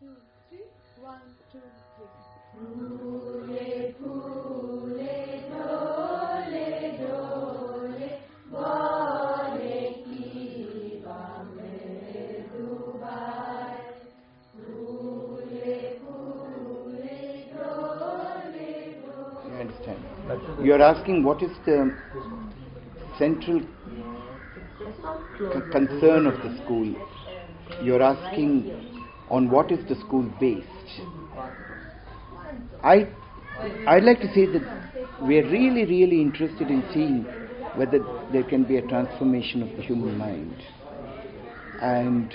2, 3. 1, 2, 3. Phule, phule, dole, dole, bole ki bambe Dubai. Phule, phule, dole, dole. You understand? You are asking what is the central concern of the school. You are asking on what is the school based. I'd like to say that we are really interested in seeing whether there can be a transformation of the human mind. And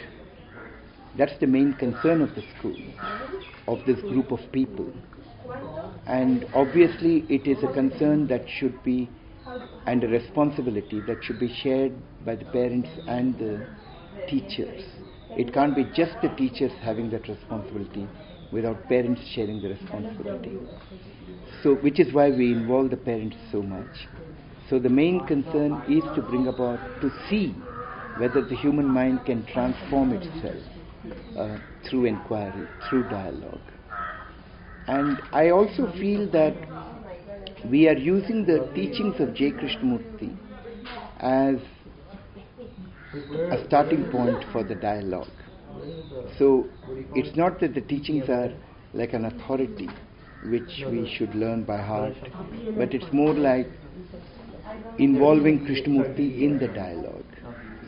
that's the main concern of the school, of this group of people. And obviously it is a concern that should be, and a responsibility that should be shared by the parents and the teachers. It can't be just the teachers having that responsibility without parents sharing the responsibility. So, which is why we involve the parents so much. So the main concern is to bring about, to see whether the human mind can transform itself through inquiry, through dialogue. And I also feel that we are using the teachings of J. Krishnamurti as a starting point for the dialogue. So it's not that the teachings are like an authority which we should learn by heart, but it's more like involving Krishnamurti in the dialogue,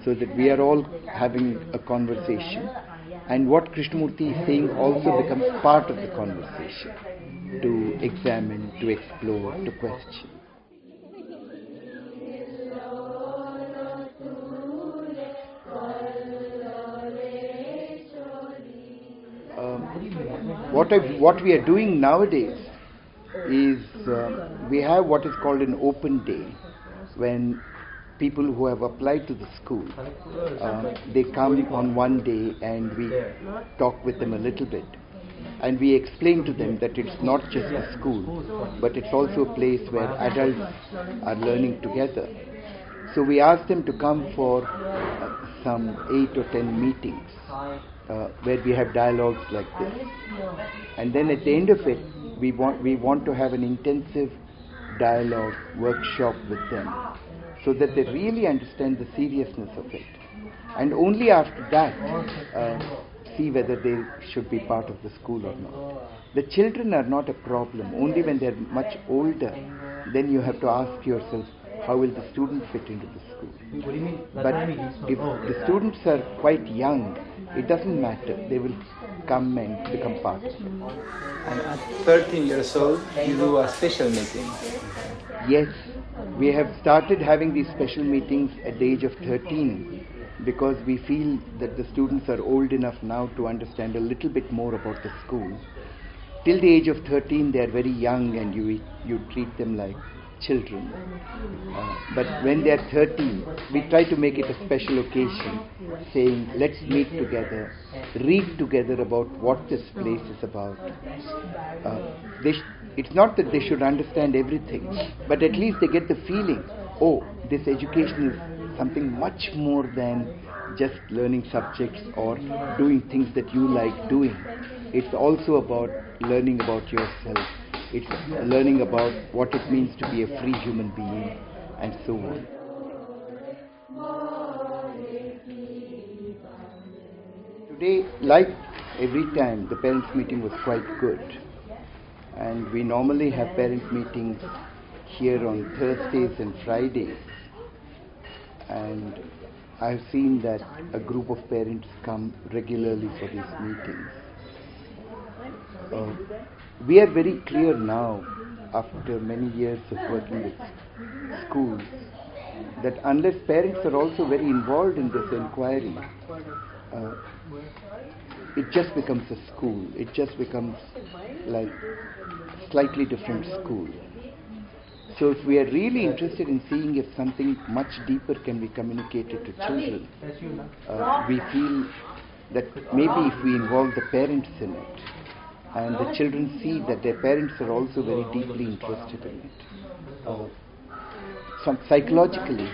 so that we are all having a conversation, and what Krishnamurti is saying also becomes part of the conversation, to examine, to explore, to question. What we are doing nowadays is we have what is called an open day, when people who have applied to the school, they come on one day and we talk with them a little bit. And we explain to them that it's not just a school, but it's also a place where adults are learning together. So we ask them to come for some 8 or 10 meetings where we have dialogues like this. And then at the end of it, we want to have an intensive dialogue workshop with them, so that they really understand the seriousness of it. And only after that, see whether they should be part of the school or not. The children are not a problem. Only when they're much older, then you have to ask yourself, how will the student fit into the school? But if the students are quite young, it doesn't matter. They will come and become part of it. And at 13 years old, you do a special meeting. Yes, we have started having these special meetings at the age of 13, because we feel that the students are old enough now to understand a little bit more about the school. Till the age of 13, they are very young and you treat them like children. But when they are 13, we try to make it a special occasion, saying, let's meet together, read together about what this place is about. It's not that they should understand everything, but at least they get the feeling, oh, this education is something much more than just learning subjects or doing things that you like doing. It's also about learning about yourself. It's learning about what it means to be a free human being, and so on. Today, like every time, the parents' meeting was quite good. And we normally have parents' meetings here on Thursdays and Fridays. And I've seen that a group of parents come regularly for these meetings. We are very clear now, after many years of working with schools, that unless parents are also very involved in this inquiry, it just becomes a school. It just becomes like slightly different school. So if we are really interested in seeing if something much deeper can be communicated to children, we feel that maybe if we involve the parents in it, and the children see that their parents are also very deeply interested in it, psychologically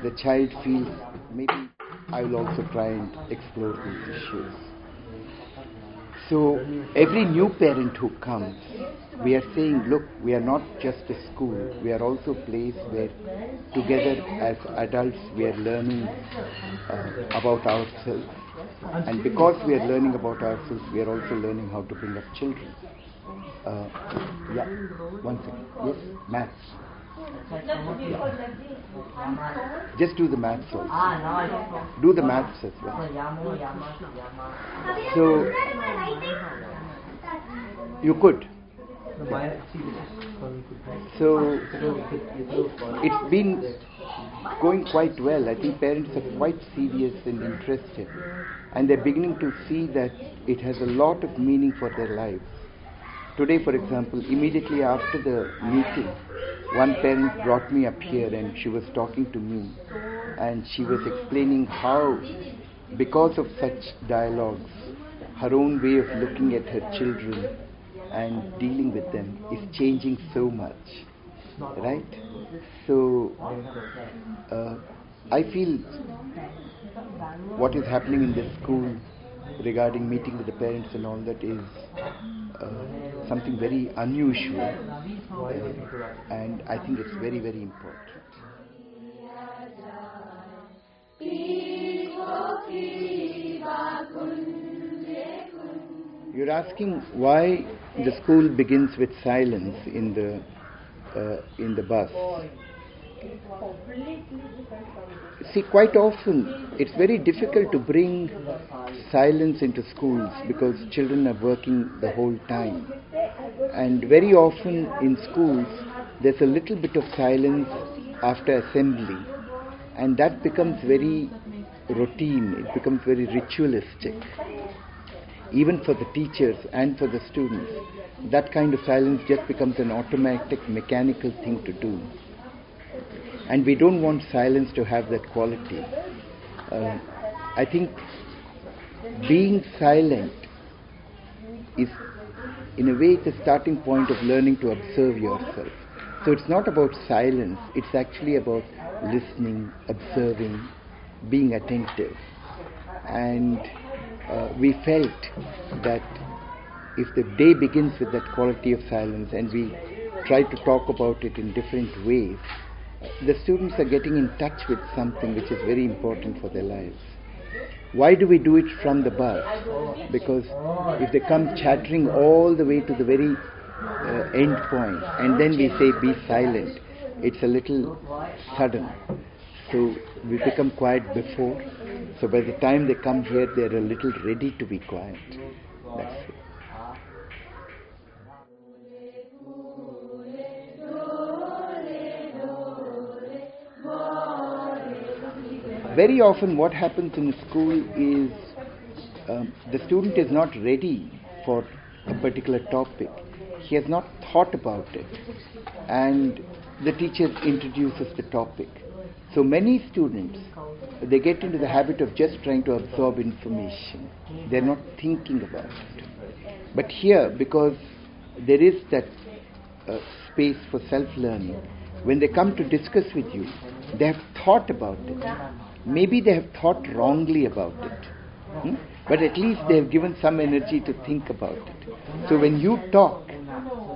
the child feels, maybe I will also try and explore these issues. So every new parent who comes, we are saying, look, we are not just a school, we are also a place where together as adults we are learning about ourselves. And because we are learning about ourselves, we are also learning how to bring up children. Yeah, one second. Yes, maths. Yeah. Just do the maths also. Do the maths as well. So, you could. So, it's been going quite well. I think parents are quite serious and interested. And they're beginning to see that it has a lot of meaning for their lives. Today, for example, immediately after the meeting, one parent brought me up here and she was talking to me and she was explaining how, because of such dialogues, her own way of looking at her children and dealing with them is changing so much, right? So, I feel what is happening in this school regarding meeting with the parents and all that is something very unusual, and I think it's very, very important. You're asking why the school begins with silence in the bus. See, quite often it's very difficult to bring silence into schools because children are working the whole time. And very often in schools there's a little bit of silence after assembly, and that becomes very routine, it becomes very ritualistic. Even for the teachers and for the students, that kind of silence just becomes an automatic, mechanical thing to do. And we don't want silence to have that quality. I think being silent is, in a way, the starting point of learning to observe yourself. So it's not about silence, it's actually about listening, observing, being attentive. And we felt that if the day begins with that quality of silence and we try to talk about it in different ways, the students are getting in touch with something which is very important for their lives. Why do we do it from the bus? Because if they come chattering all the way to the very end point and then we say be silent, it's a little sudden. So we become quiet before. So by the time they come here, they're a little ready to be quiet. That's it. Very often what happens in a school is the student is not ready for a particular topic. He has not thought about it. And the teacher introduces the topic. So many students, they get into the habit of just trying to absorb information. They're not thinking about it. But here, because there is that space for self-learning, when they come to discuss with you, they have thought about it. Maybe they have thought wrongly about it. But at least they have given some energy to think about it. So when you talk,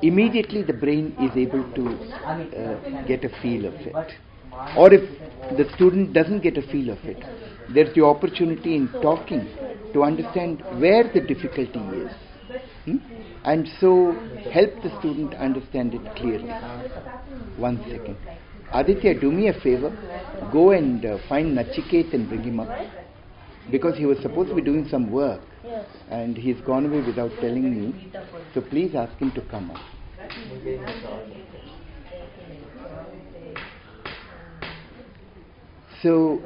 immediately the brain is able to get a feel of it. Or if the student doesn't get a feel of it, there's the opportunity in talking to understand where the difficulty is. And so help the student understand it clearly. 1 second. Aditya, do me a favor. Go and find Nachiket and bring him up. Because he was supposed to be doing some work and he's gone away without telling me. So please ask him to come up. So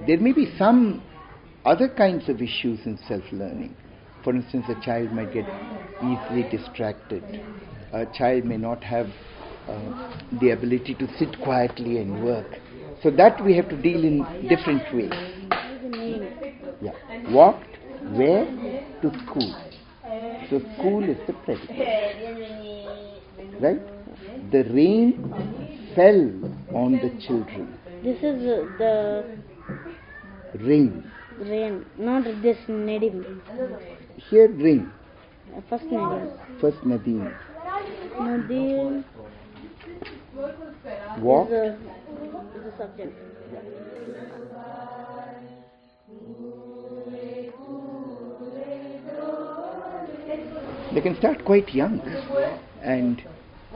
there may be some other kinds of issues in self-learning. For instance, a child might get easily distracted. A child may not have the ability to sit quietly and work. So that we have to deal in different ways. Yeah. Walked where? To school. So school is the predicate. Right? The rain fell on the children. This is the rain. rain, not this Nadim. Here rain. First Nadim. First Nadim. Nadim Walk. is the subject. They can start quite young, and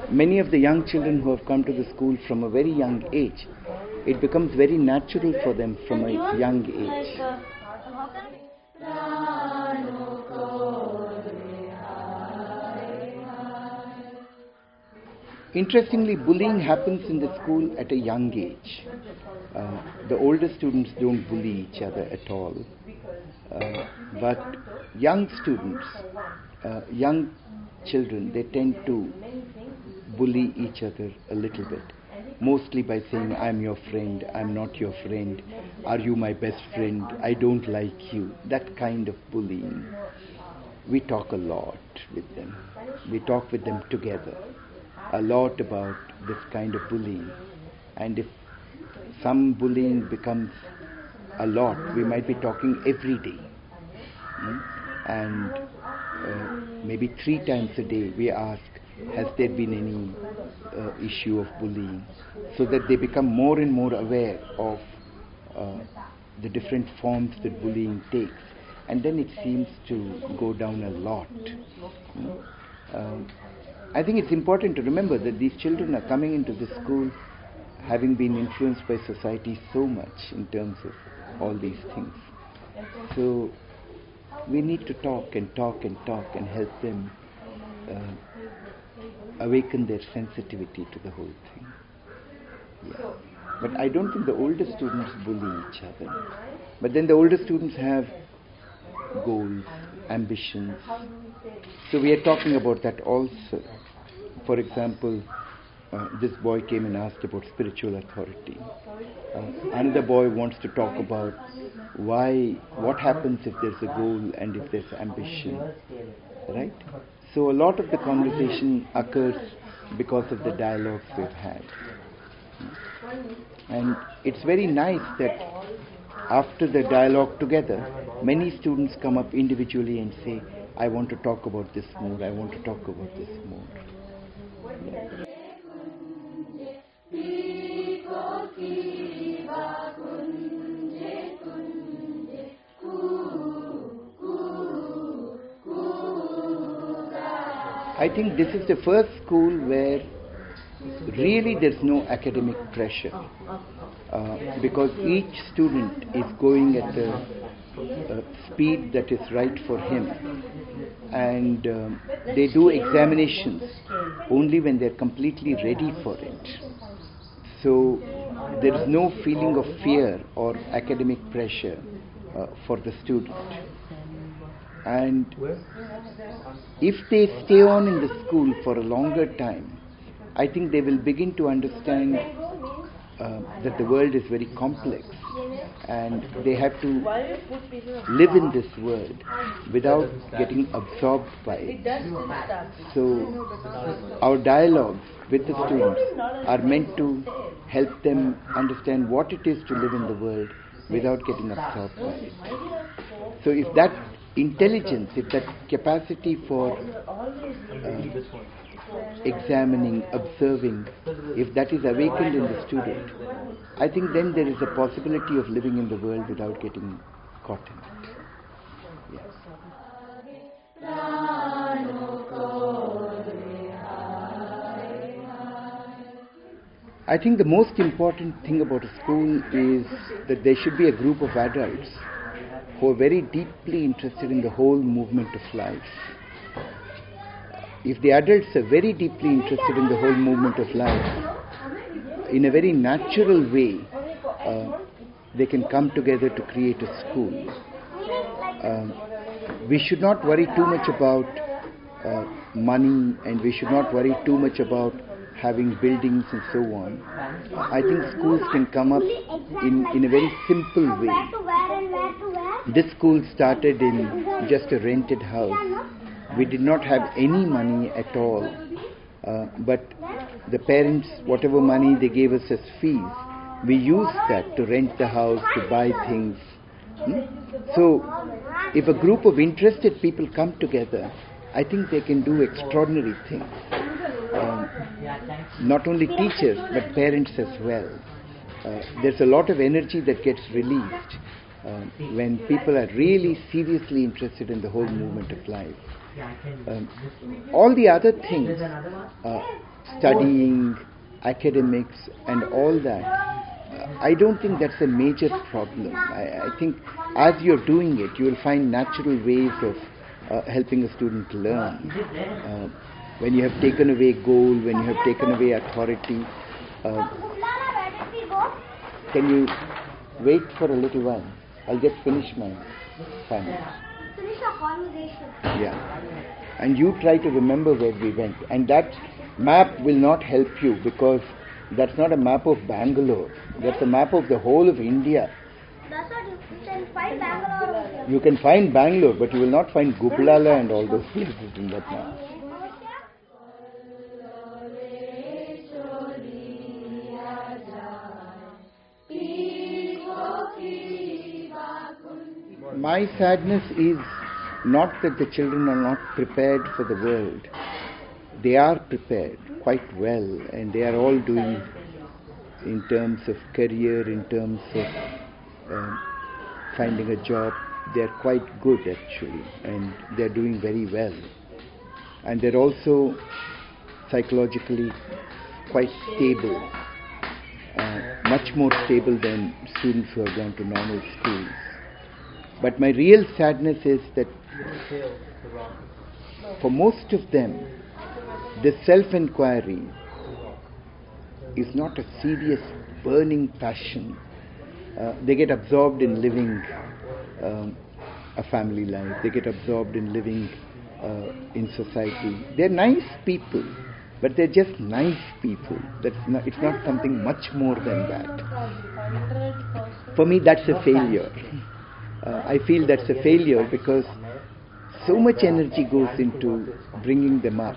many of the young children who have come to the school from a very young age, it becomes very natural for them from a young age. Interestingly, bullying happens in the school at a young age. The older students don't bully each other at all, but young students, young children, they tend to bully each other a little bit, mostly by saying, I'm your friend, I'm not your friend, are you my best friend, I don't like you, that kind of bullying. We talk a lot with them. We talk with them together a lot about this kind of bullying. And if some bullying becomes a lot, we might be talking every day. And maybe 3 times a day we ask, has there been any issue of bullying? So that they become more and more aware of the different forms that bullying takes. And then it seems to go down a lot. I think it's important to remember that these children are coming into the school having been influenced by society so much in terms of all these things. So we need to talk and talk and talk and help them awaken their sensitivity to the whole thing. Yeah. But I don't think the older students bully each other. But then the older students have goals, ambitions. So we are talking about that also. For example, this boy came and asked about spiritual authority. Another boy wants to talk about what happens if there's a goal and if there's ambition, right? So a lot of the conversation occurs because of the dialogues we've had. And it's very nice that after the dialogue together, many students come up individually and say, I want to talk about this more, I want to talk about this more. I think this is the first school where really there's no academic pressure, because each student is going at the speed that is right for him, and they do examinations only when they're completely ready for it. So there is no feeling of fear or academic pressure for the student. And if they stay on in the school for a longer time, I think they will begin to understand that the world is very complex and they have to live in this world without getting absorbed by it. So our dialogues with the students are meant to help them understand what it is to live in the world without getting absorbed by it. So if that intelligence, if that capacity for examining, observing, if that is awakened in the student, I think then there is a possibility of living in the world without getting caught in it. I think the most important thing about a school is that there should be a group of adults who are very deeply interested in the whole movement of life. If the adults are very deeply interested in the whole movement of life, in a very natural way, they can come together to create a school. We should not worry too much about money, and we should not worry too much about having buildings and so on. I think schools can come up in a very simple way. This school started in just a rented house. We did not have any money at all, but the parents, whatever money they gave us as fees, we used that to rent the house, to buy things, So, if a group of interested people come together, I think they can do extraordinary things. Not only teachers, but parents as well. There's a lot of energy that gets released when people are really seriously interested in the whole movement of life. All the other things, studying, academics, and all that, I don't think that's a major problem. I think as you're doing it, you will find natural ways of helping a student learn. When you have taken away goal, when you have taken away authority, can you wait for a little while? I'll just finish my final. Finish our conversation. Yeah. And you try to remember where we went. And that map will not help you because that's not a map of Bangalore. That's a map of the whole of India. That's what you can find Bangalore. You can find Bangalore, but you will not find Gublala and all those places in that map. My sadness is not that the children are not prepared for the world. They are prepared quite well, and they are all doing in terms of career, in terms of finding a job. They are quite good actually, and they are doing very well. And they're also psychologically quite stable, much more stable than students who have gone to normal schools. But my real sadness is that for most of them, the self-inquiry is not a serious, burning passion. They get absorbed in living a family life. They get absorbed in living in society. They're nice people, but they're just nice people. It's not something much more than that. For me, that's a failure. I feel that's a failure because so much energy goes into bringing them up,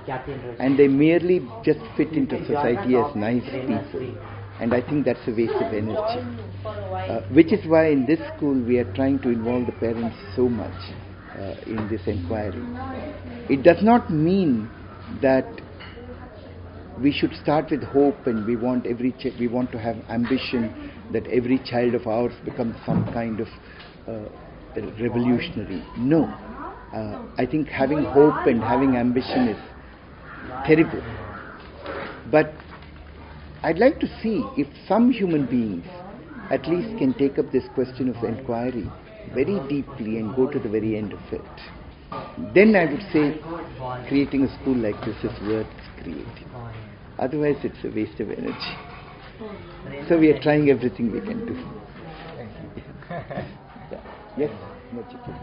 and they merely just fit into society as nice people, and I think that's a waste of energy. Which is why in this school we are trying to involve the parents so much in this inquiry. It does not mean that we should start with hope and we want to have ambition that every child of ours becomes some kind of revolutionary. No. I think having hope and having ambition is terrible. But I'd like to see if some human beings at least can take up this question of inquiry very deeply and go to the very end of it. Then I would say creating a school like this is worth creating. Otherwise it's a waste of energy. So we are trying everything we can do. Yes, Mochiki.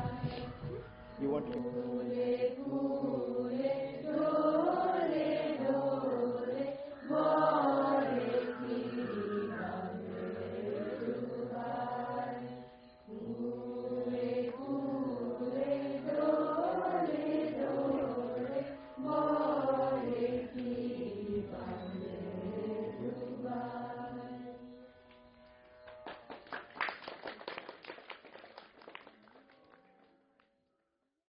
You want to...